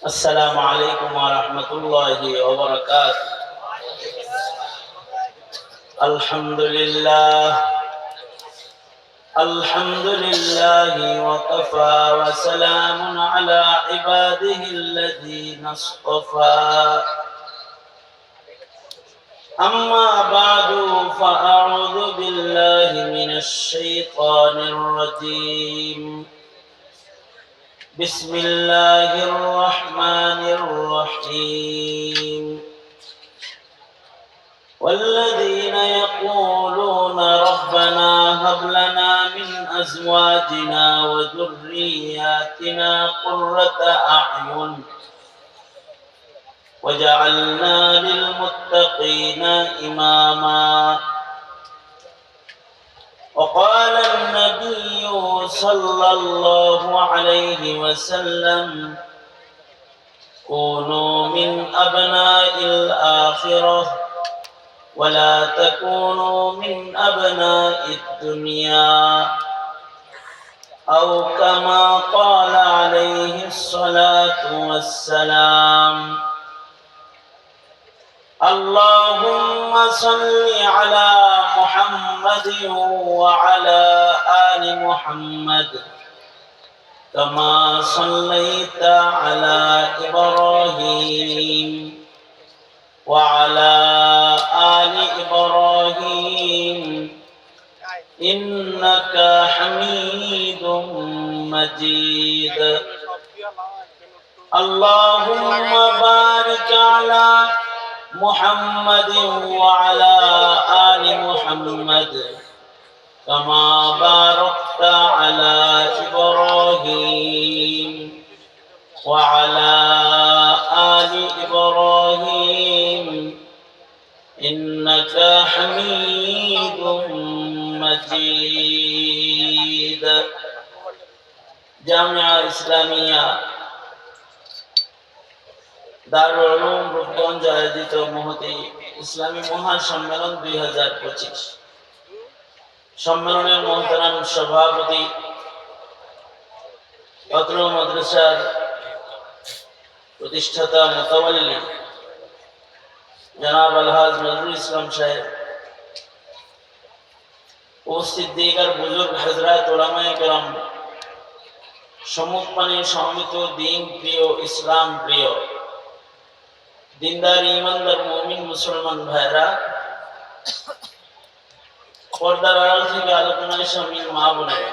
السلام عليكم ورحمة الله وبركاته. الحمد لله الحمد لله وكفى وسلام على عباده الذين اصطفى. أما بعد فأعوذ بالله من الشيطان الرجيم. بسم الله الرحمن الرحيم. والذين يقولون ربنا هب لنا من أزواجنا وذرياتنا قرة أعين وجعلنا للمتقين إماما. وقال النبي صلى الله عليه وسلم: كونوا من أبناء الآخرة ولا تكونوا من أبناء الدنيا، أو كما قال عليه الصلاة والسلام. اللهم صل على محمد وعلى آل محمد كما صليت على إبراهيم وعلى آل إبراهيم إنك حميد مجيد. اللهم بارك على محمد وعلى آل محمد كما باركت على إبراهيم وعلى آل إبراهيم إنك حميد مجيد. জামিয়া ইসলামিয়া দারুল উলুম রূপগঞ্জ আয়োজিত মহতী ইসলামী মহাসম্মেলন 2025 সম্মেলনের মহতারাম সভাপতি অত্র মাদ্রাসার প্রতিষ্ঠাতা মুতাওয়াল্লি জনাব আলহাজ নজরুল ইসলাম সাহেব, উপস্থিত দিগার বুজুর্গ হযরত উলামায়ে কেরাম, সম্মুখপানে সমবেত দিন প্রিয়, ইসলাম প্রিয়, দিনদার ইমানদার মুমিন মুসলমান ভাইরা, পর্দার আড়াল থেকে আলোচনায় শামিল মা বোনেরা,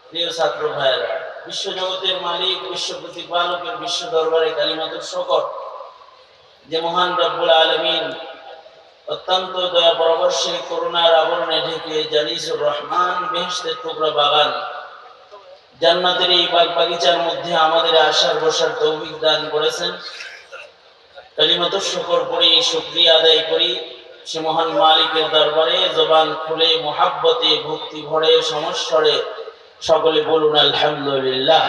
প্রিয় ছাত্র ভাইরা, বিশ্বজগতের মালিক, বিশ্ব প্রতিপালকের বিশ্ব দরবারে কালিমাতুর শকর যে মহান রব্বুল আলামিন অত্যন্ত দয়া পরবর্ষী করুণার আবরণে ঢেকে জালিসুর রহমান বেহেশতের টুকরা বাগান জান্নাতের এই বাগ বাগিচার মধ্যে আমাদের আসার বসার তৌফিক দান করেছেন। কালিমাতুর শুকর পড়ি, শুকরিয়া আদায় করি সে মহান মালিকের দরবারে। জবান খুলে মুহাব্বতে ভক্তি ভরে সমস্বরে সকলে বলুন আলহামদুলিল্লাহ।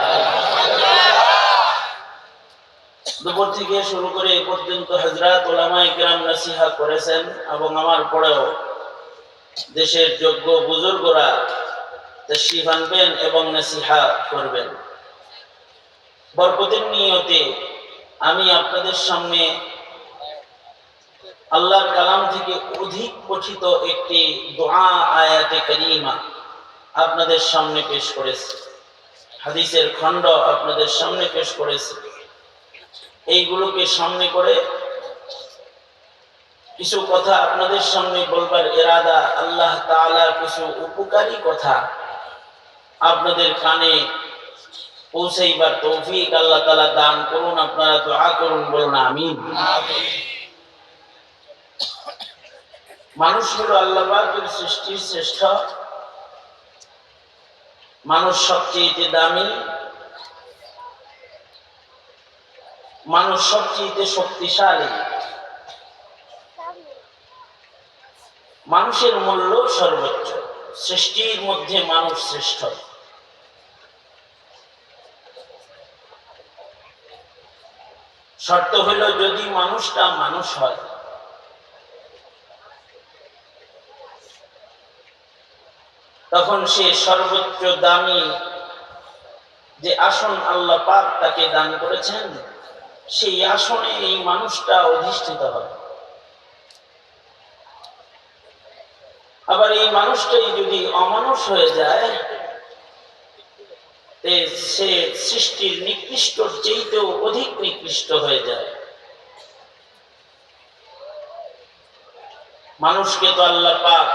দুপুর থেকে শুরু করে এ পর্যন্ত হযরত উলামায়ে কেরাম নসিহত করেছেন এবং আমার পরেও দেশের যোগ্য বুজুর্গরা তাশরীফ আনবেন এবং নসিহত করবেন। বরকতের নিয়তে আমি আপনাদের সামনে আল্লাহর কালাম থেকে অধিক পঠিত একটি দোয়া আয়াতে কারিমা আপনাদের সামনে পেশ করেছি, হাদিসের খণ্ড আপনাদের সামনে পেশ করেছি। এইগুলোকে সামনে করে কিছু কথা আপনাদের সামনে বলবার ইরাদা, আল্লাহ তাআলা কিছু উপকারী কথা আপনাদের কানে পৌঁছাইবার তৌফিক আল্লাহ তাআলা দান করুন। আপনারা দোয়া করুন, বলুন আমিন। মানুষ হলো আল্লাহ পাকের সৃষ্টির শ্রেষ্ঠ, মানুষ সবচেয়ে দামি, মানুষ সবচেয়ে শক্তিশালী, মানুষের মূল্য সর্বোচ্চ, সৃষ্টির মধ্যে মানুষ শ্রেষ্ঠ। শর্ত হলো যদি মানুষটা মানুষ হয়, তখন সে সর্বোচ্চ দামি যে আসন আল্লাহ পাক তাকে দান করেছেন সেই আসনে এই মানুষটা অধিষ্ঠিত হয়। আবার এই মানুষটাই যদি অমানুষ হয়ে যায়, সে সৃষ্টির নিকৃষ্টর চেয়েতেও অধিক নিকৃষ্ট হয়ে যায়। মানুষকে তো আল্লাহ পাক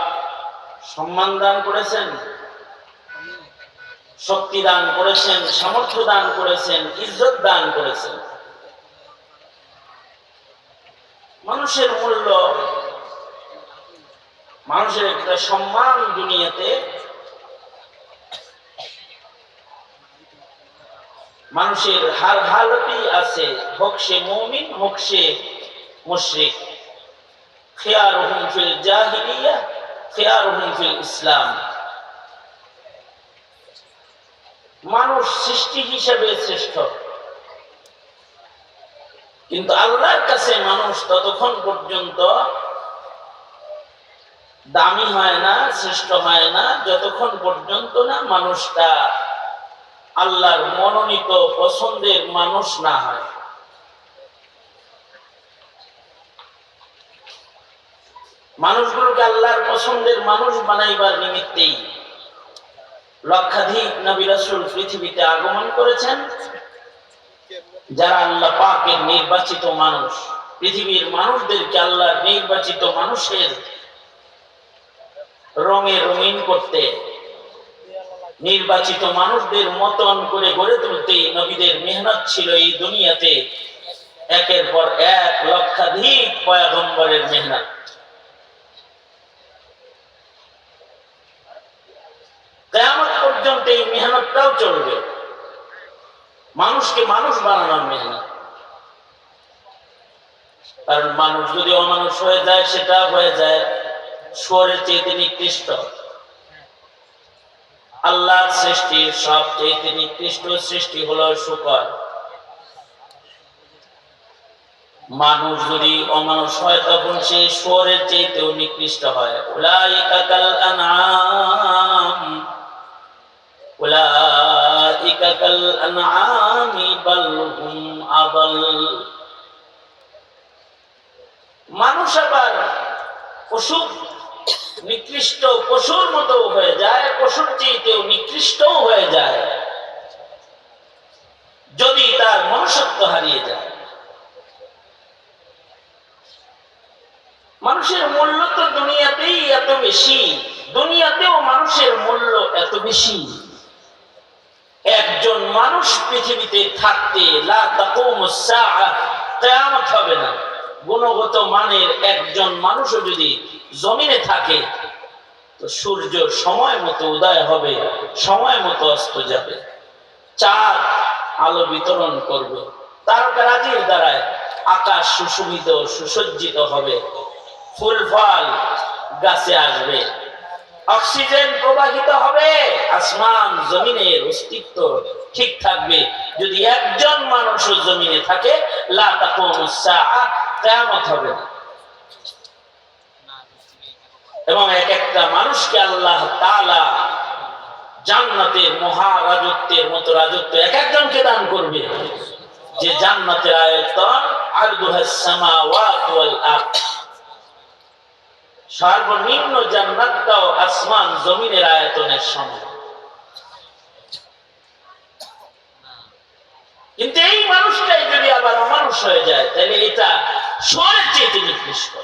সম্মান দান করেছেন, শক্তি দান করেছেন, সামর্থ্য দান করেছেন, ইজ্জত দান করেছেন। মানুষের মূল্য, মানুষের একটা সম্মান দুনিয়াতে মানুষের হার হালতেই আছে, হোক সে মুমিন হোক সে মুশরিক। খিয়ারুহুম ফিল জাহিলিয়া খিয়ারুহুম ফিল ইসলাম। মানুষ সৃষ্টি হিসেবে শ্রেষ্ঠ, কিন্তু আল্লাহর কাছে মানুষ ততক্ষণ পর্যন্ত দামি হয় না, শ্রেষ্ঠ হয় না, যতক্ষণ পর্যন্ত না মানুষটা আল্লাহর মনোনীত পছন্দের মানুষ না হয়। মানুষগুলোকে আল্লাহর পছন্দের মানুষ বানাইবার নিমিত্তেই লক্ষাধিক নবী রাসূল পৃথিবীতে আগমন করেছেন, যারা আল্লাহ পাকের নির্বাচিত মানুষ। পৃথিবীর মানুষদেরকে আল্লাহর নির্বাচিত মানুষের রঙে রঙিন করতে, নির্বাচিত মানুষদের মতন করে গড়ে তুলতে নবীদের মেহনত ছিল এই দুনিয়াতে একের পর এক লক্ষাধিক পয়গম্বরের মেহনত। কিয়ামত পর্যন্ত এই মেহনতটাও চলবে, মানুষকে মানুষ বানানোর মেহনত। কারণ মানুষ যদি অমানুষ হয়ে যায়, সেটা হয়ে যায় শুয়োরের চেয়ে নিকৃষ্ট। আল্লাহর সৃষ্টির সবচেয়ে নিকৃষ্ট সৃষ্টি হলো শূকর। মানুষ যদি অমানুষ হয়, তখন সে শুয়োরের চেয়েও নিকৃষ্ট হয়। উলাইকা কাল আনআম উলাইকা কাল আনআমি বাল হুম আদাল। মানুষ আবার পশু নিকৃষ্ট, পশুর মতো হয়ে যায়, পশুর চেয়েও নিকৃষ্টও হয়ে যায় যদি তার মনুষ্যত্ব হারিয়ে যায়। মানুষের মূল্য তো দুনিয়াতেই এত বেশি, দুনিয়াতেও মানুষের মূল্য এত বেশি। একজন মানুষ পৃথিবীতে থাকতে লা তাকুমুস সাআহ, কিয়ামত হবে না। গুণগত মানের একজন মানুষও যদি জমিনে থাকে, তো সূর্য সময় মতো উদয় হবে, সময় মতো অস্ত যাবে, চাঁদ আলো বিতরণ করবে, তারকারাজির দ্বারায় আকাশ সুশোভিত সুসজ্জিত হবে, ফুল ফল গাছে আসবে, অক্সিজেন প্রবাহিত হবে, আসমান জমিনের অস্তিত্ব ঠিক থাকবে। যদি একজন মানুষ জমিনে থাকে, লা তাকুমুস সাআহ, কিয়ামত হবে না। এবং এক একটা মানুষকে আল্লাহ তাআলা জান্নাতের মহারাজত্বের মতো রাজত্ব এক একজনকে দান করবে, যে জান্নাতের আয়তন আরদুহাস সামাওয়াতু ওয়াল আরদ। সর্বনিম্ন জান্নাতটাও আসমান জমিনের আয়তনের সমান। কিন্তু এই মানুষটাই যদি আবার অমানুষ হয়ে যায়, তাহলে এটা শুয়োরের চেয়ে নিকৃষ্ট।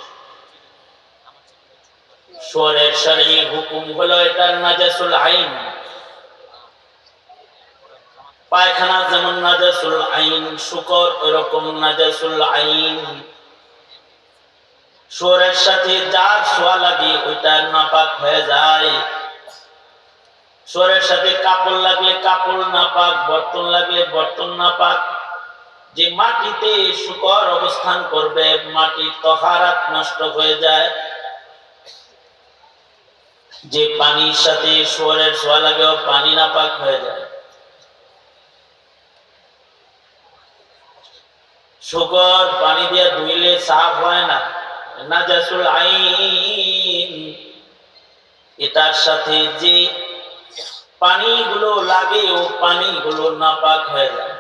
শুয়োরের শরঈ হুকুম হলো এটা নাজাসুল আইন। পায়খানা যেমন নাজাসুল আইন, শুকর ওরকম নাজাসুল আইন। শুয়োরের সাথে যার ছোঁয়া লাগে ওইটা নাপাক হয়ে যায়। শুয়োরের সাথে কাপড় লাগলে কাপড় নাপাক, বর্তন লাগলে বর্তন নাপাক। যে মাটিতে শুকর অবস্থান করবে, মাটির তহারাত নষ্ট হয়ে যায়। যে পানির সাথে শুয়োরের ছোঁয়া লাগেও পানি নাপাক হয়ে যায়। শুকর পানি দিয়ে ধুইলে সাফ হয় না, নাজাসুল আইন। এটার সাথে যে পানিগুলো লাগে ও পানিগুলো নাপাক হয়ে যায়।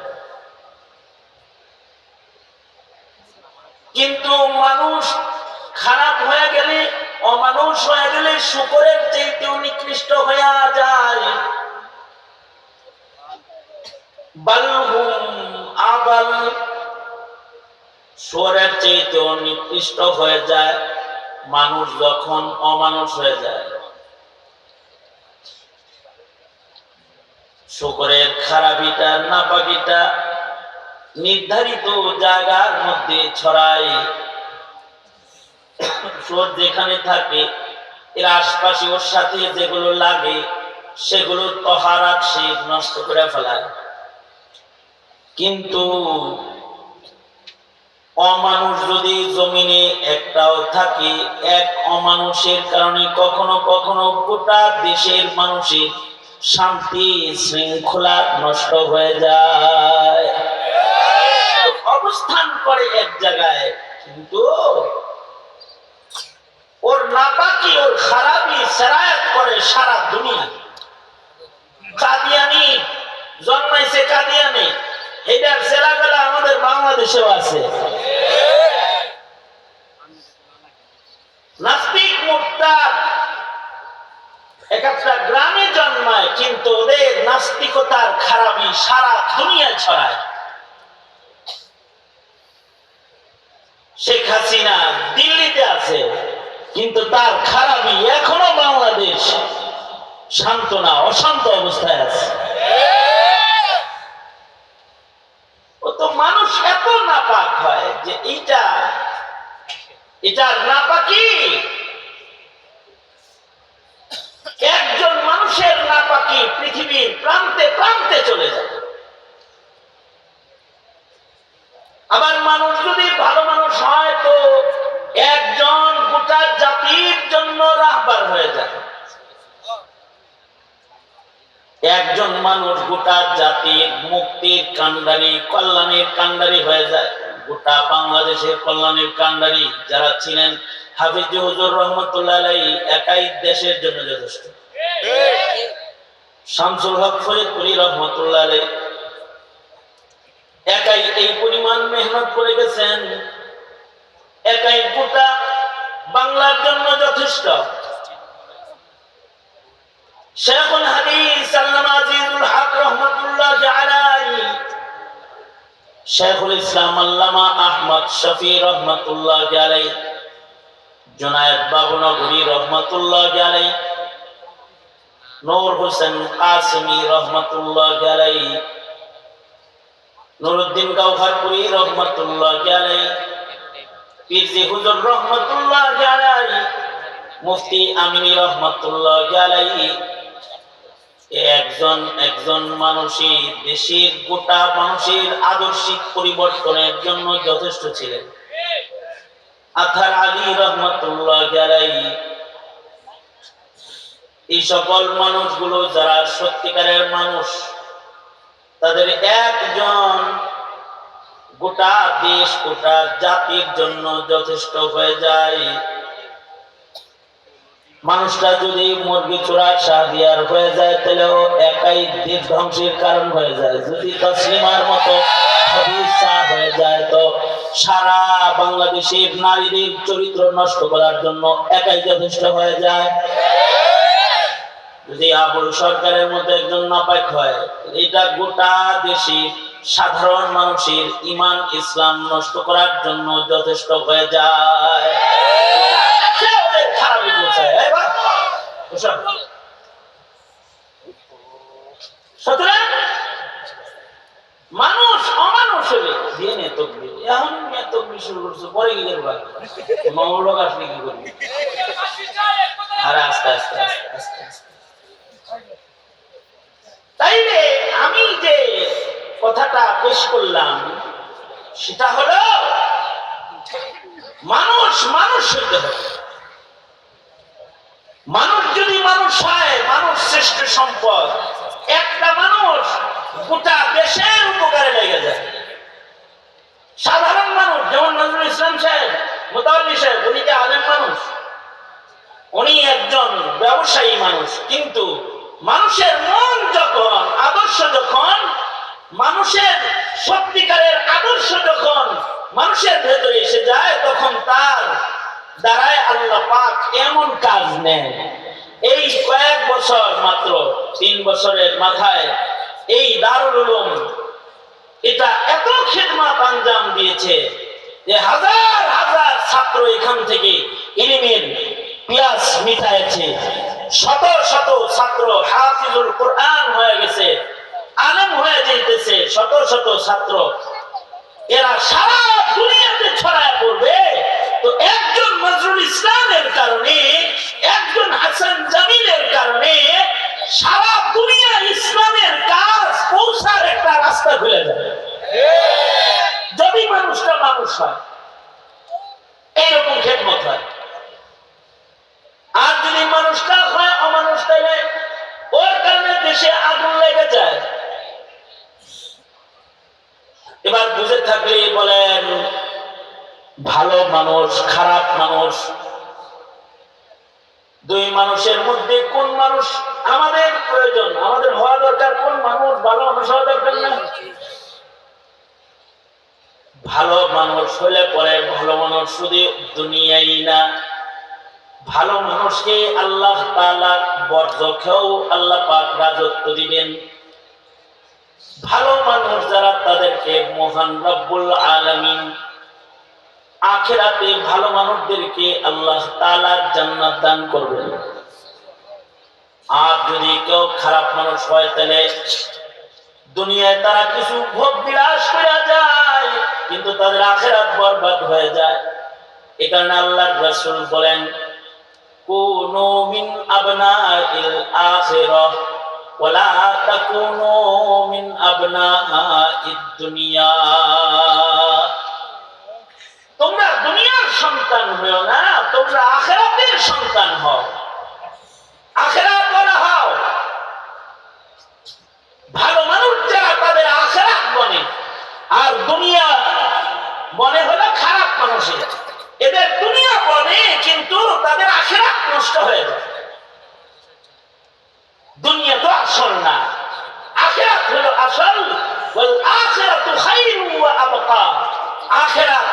কিন্তু মানুষ খারাপ হয়ে গেলে, অমানুষ হয়ে গেলে শূকরের চাইতেও নিকৃষ্ট হয়ে যায়। বালহুম আবাল, শুয়োরের চাইতেও নিকৃষ্ট হয়ে যায় মানুষ যখন অমানুষ হয়ে যায়। শূকরের খারাপিটা, নাপাকিটা নির্ধারিত জায়গার মধ্যে ছড়ায়। শুয়োর যেখানে থাকে এর আশপাশে ওর সাথে যেগুলো লাগে সেগুলো তহারাত সে নষ্ট করে ফেলায়। কিন্তু অমানুষ যদি জমিনে একটাও থাকে, এক অমানুষের কারণে কখনো কখনো গোটা দেশের মানুষের শান্তি শৃঙ্খলা নষ্ট হয়ে যায়। অবস্থান করে এক জায়গায়, কিন্তু ওর নাপাকি, ওর খারাপি সেরায়াত করে সারা দুনিয়া। কাদিয়ানি জন্মাইছে কাদিয়ানি, এটার ছেলেবেলা আমাদের বাংলাদেশেও আছে। নাস্তিক মুরতাদ এক একটা গ্রামে জন্মায়, কিন্তু ওদের নাস্তিকতার খারাপি সারা দুনিয়ায় ছড়ায়। শেখ হাসিনা দিল্লিতে আছে, কিন্তু তার খারাপি এখনো বাংলাদেশ শান্ত না, অশান্ত অবস্থায় আছে। ও তো মানুষ এত নাপাক হয় যে এটার নাপাকি একজন মানুষের নাপাকি পৃথিবীর প্রান্তে প্রান্তে চলে যায়। আবার মানুষ যদি ভালো মানুষ হয় তো একজন গোটা জাতির জন্য রাহবার হয়ে যায়। একজন মানুষ গোটা জাতির মুক্তির কান্ডারি, কল্যাণের কান্ডারি হয়ে যায়। গোটা বাংলাদেশের কল্যাণের কান্ডারি যারা ছিলেন হাফিজ হুজুর রহমতুল্লাহ আলাইহি একাই দেশের জন্য যথেষ্ট। শামসুল হক ফরিদপুরি রহমতুল্লাহ আলাইহি একাই এই পরিমাণ মেহনত করে গেছেন, একাই গোটা বাংলার জন্য যথেষ্ট। শেখুল হাদিস আল্লামা আজিজুল হক রহমাতুল্লাহ আলাইহি, শেখুল ইসলাম আল্লামা আহমদ শফি রহমাতুল্লাহ আলাইহি, জুনায়েদ বাবুনগরী রহমাতুল্লাহ আলাইহি, নূর হোসেন কাসেমি রহমাতুল্লাহ আলাইহি, নুরউদ্দিন গাওহরপুরি রহমাতুল্লাহ আলাইহি, পীরজি হুজুর রহমাতুল্লাহ আলাইহি, মুফতি আমিনী রহমাতুল্লাহ আলাইহি, একজন একজন মানুষই দেশের গোটা মানুষের আদর্শিক পরিবর্তনের জন্য যথেষ্ট ছিলেন। আথার আলী রহমাতুল্লাহ আলাইহি, এই সকল মানুষগুলো যারা সত্যিকারের মানুষ, তাদের একজন গোটা দেশ গোটা জাতির জন্য যথেষ্ট হয়ে যায়। মানুষটা যদি মুরগি চোরা শাহদিয়ার হয়ে যায় তাহলেও একাই দেশ ধ্বংসের কারণ হয়ে যায়। যদি তসলিমার মতো হয়ে যায় তো সারা বাংলাদেশের নারীদের চরিত্র নষ্ট করার জন্য একাই যথেষ্ট হয়ে যায়। যদি আবুল সরকারের মতো একজন নাপাক হয়, এটা গোটা দেশে সাধারণ মানুষের ঈমান ইসলাম নষ্ট করার জন্য যথেষ্ট হয়ে যায়। মানুষ অমানুষ হলে দিয়ে নে তকবীর, এখন তকবীর শুরু করছে, পরে কি করবা? মৌলক আসলে কি করবি? আর আস্তে আস্তে আস্তে আস্তে আস্তে। তাইলে আমি যে কথাটা পেশ করলাম সেটা হলো মানুষ মানুষ হইতে হবে। মানুষ যদি মানুষ হয়, মানুষ শ্রেষ্ঠ সম্পদ। একটা মানুষ গোটা দেশের উপকারে লেগে যায়। সাধারণ মানুষ যেমন নজরুল ইসলাম সাহেব, মুতাওয়াল্লি সাহেব, উনি যে আলেম মানুষ, উনি একজন ব্যবসায়ী মানুষ, কিন্তু মানুষের মন যখন, আদর্শ যখন, মানুষের সত্যিকারের আদর্শ যখন মানুষের ভেতরে এসে যায়, তখন তার দ্বারায় আল্লাহ পাক এমন কাজ নেন। এই কয়েক বছর, মাত্র 3 বছরের মাথায় এই দারুল উলুম এটা এত খিদমত আঞ্জাম দিয়েছে যে হাজার হাজার ছাত্র এখান থেকে ইলমের পিয়াস মিটাইছে। শত শত ছাত্র হাফিজুল কোরআন হয়ে গেছে, আলেম হয়ে যাইতেছে। শত শত ছাত্র এরা সারা দুনিয়াতে ছড়ায় পড়বে। তো একজন নজরুল ইসলামের কারণে, একজন হাসান জামিলের কারণে সারা দুনিয়া ইসলামের কাজ পৌঁছার একটা রাস্তা খুলে যাবে, যদি মানুষটা মানুষ হয়, এইরকম খেদমত হয়। আর যদি মানুষটা হয় অমানুষ, তাহলে ওর কারণে দেশে আগুন লেগে যায়। এবার বুঝে থাকলে বলেন, ভালো মানুষ খারাপ মানুষ, দুই মানুষের মধ্যে কোন মানুষ আমাদের প্রয়োজন, আমাদের হওয়া দরকার? কোন মানুষ ভালো মানুষ হওয়া দরকার না? ভালো মানুষ হলে পরে ভালো মানুষ শুধু দুনিয়াই না, ভালো মানুষকে আল্লাহ তাআলা বরজখেও আল্লাহ পাক রাজত্ব দিবেন। ভালো মানুষ যারা, তাদেরকে মহান রব্বুল আলামিন আখিরাতে ভালো মানুষদেরকে আল্লাহ তাআলা জান্নাত দান করবেন। আর যদি কেউ খারাপ মানুষ হয়, তাহলে দুনিয়ায় তারা কিছু ভোগ বিলাস করে যায়, কিন্তু তাদের আখিরাত বরবাদ হয়ে যায়। এই কারণে আল্লাহর রাসূল বলেন, কুনু মিন আবনাইল আখিরাহ ওয়ালা তাকুনু মিন আবনাইদ দুনিয়া। তোমরা দুনিয়ার সন্তান হও না, তোমরা আখিরাতের সন্তান হও, আখিরাত ওয়ালা হও। ভালো মানুষ যারা, তাদের আখিরাত বনে, আর দুনিয়া বনে হলো খারাপ মানুষের। এদের দুনিয়া বনে, কিন্তু তাদের আখিরাত নষ্ট হয়ে যায়। দুনিয়া তো আসল না, আখিরাত হলো আসল। ওয়াল আখিরাতু খায়রু ওয়া আবকা। আখিরাত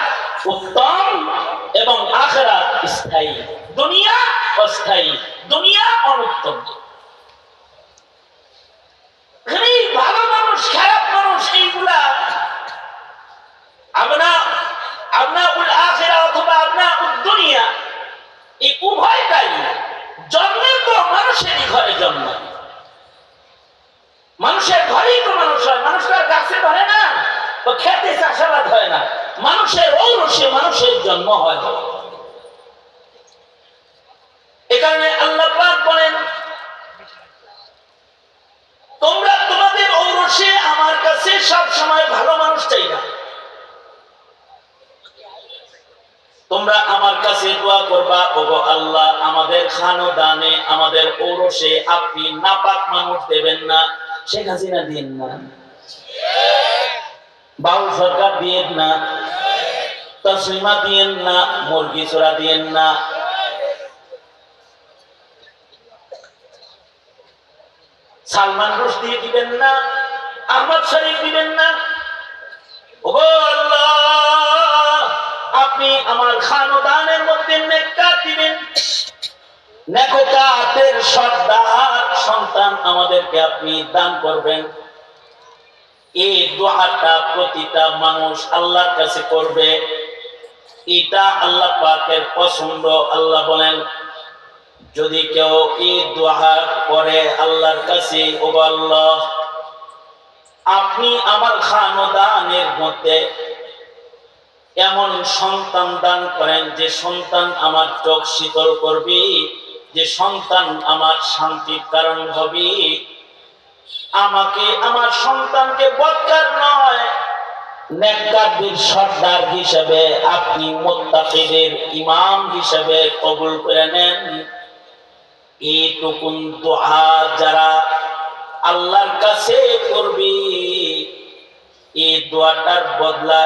উত্তম এবং আখিরাত স্থায়ী, দুনিয়া অস্থায়ী, দুনিয়া অনুত্তম। ভালো মানুষ খারাপ মানুষ এইগুলা আবনাউল আখিরাহ অথবা আবনাউদ দুনিয়া, এই উভয়টাই জন্মে তো মানুষেরই ঘরে জন্ম, মানুষের ঘরেই তো মানুষ হয়। মানুষটার গাছে ধরে না, তো খেতে চাষাবাদ হয় না, মানুষের ঔরসে মানুষের জন্ম হয়। এ কারণে আল্লাহ পাক বলেন, তোমরা তোমাদের ঔরসে আমার কাছে সব সময় ভালো মানুষ চাই না। তোমরা আমার কাছে দোয়া করবা, ওগো আল্লাহ, আমাদের খানদানে, আমাদের ঔরসে আপনি নাপাক মানুষ দেবেন না। শেখ হাসিনা দিন না, বাউল সরকার দিয়েন না, তসলিমা দিয়েন না, মুরগি চোরা দিয়েন না, সালমান রুশদি দিবেন না, আহমদ শরীফ দিবেন না। ওগো আল্লাহ, আপনি আমার খানদানের মধ্যে নেককার দিবেন, নেককারদের সর্দার সন্তান আমাদেরকে আপনি দান করবেন। এই দোয়াটা প্রতিটা মানুষ আল্লাহর কাছে করবে, এটা আল্লাহ পাকের পছন্দ। আল্লাহ বলেন, যদি কেউ এই দোয়া করে আল্লাহর কাছে, ওগো আল্লাহ, আপনি আমার খানদানের মধ্যে এমন সন্তান দান করেন যে সন্তান আমার চোখ শীতল করবে, যে সন্তান আমার শান্তির কারণ হবে, আমাকে আমার সন্তানকে বদকার নয়, নেককারদের সর্দার হিসেবে আপনি মুত্তাকিদের ইমাম হিসেবে কবুল করে নেন। এইটুকুন দোয়া যারা আল্লাহর কাছে করবে, এই দোয়াটার বদলা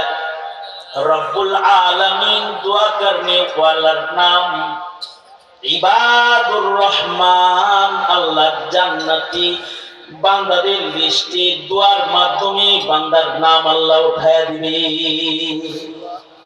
রব্বুল আলামিন দোয়া করনে ওয়ালার নাম ইবাদুর রহমান, আল্লাহর জান্নাতি বান্দাদের লিস্টে দোয়ার মাধ্যমে বান্দার নাম আল্লাহ উঠায় দিবে।